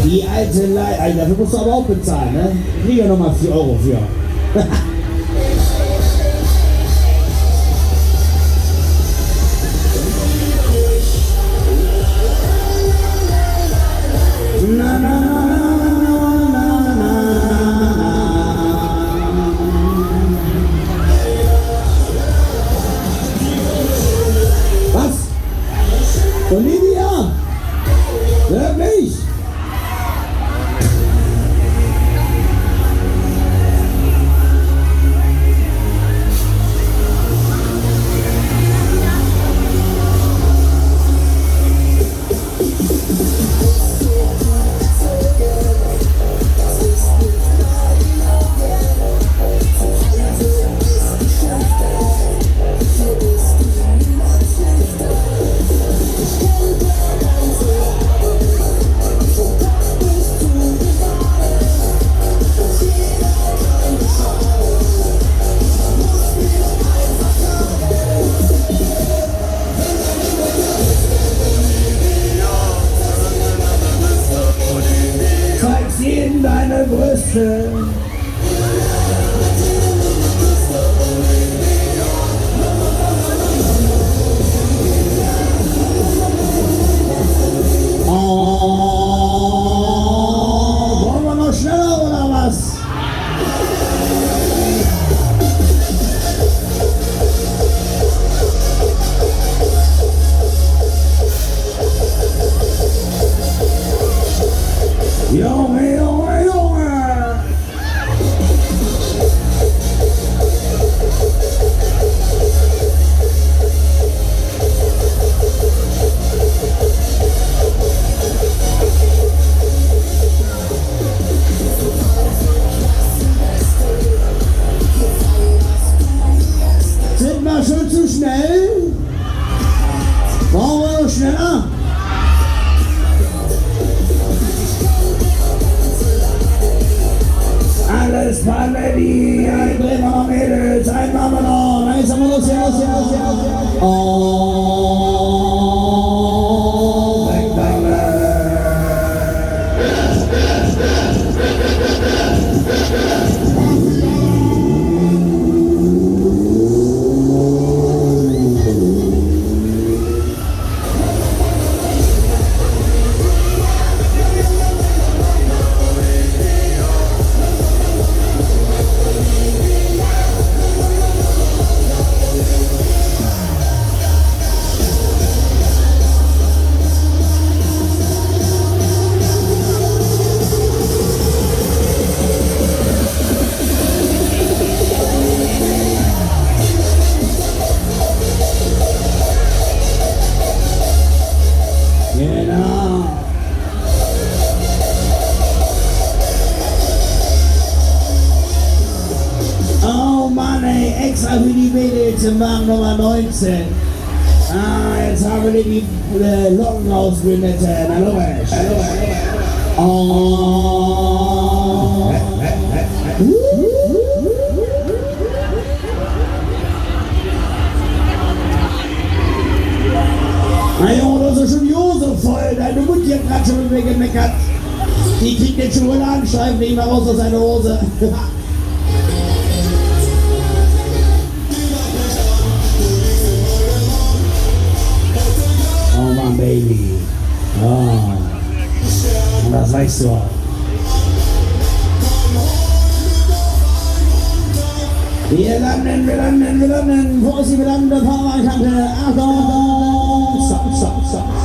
Die alte Leih, Alter, dafür musst du aber auch bezahlen, ne? Ich kriege ja nochmal 4 Euro für. Na, na, na, na, na, na. Was? Olivia? Wirklich? Deine Brüste. Wollen wir noch schneller oder was? Junge, Junge, Junge! Sind wir schon zu schnell? Brauchen wir noch schneller? Alles Paletti, ein Bremer noch Mädels, ein machen wir noch, eins haben wir los, ja. Oh, extra für die Mädels im Wagen Nummer 19. Jetzt haben wir die Locken ausgenettet. Na logisch. Oh. Na Junge, du hast doch schon die Hose voll. Deine Mutti hat gerade schon mit mir gemeckert. Die kriegt den Schokoladenstreifen nicht mehr raus aus seiner Hose. Oh Mann, Baby. Oh. Und das weißt du auch. Wir landen. Vorsicht, wir landen, Fahrerkante. Achtung! Stopp.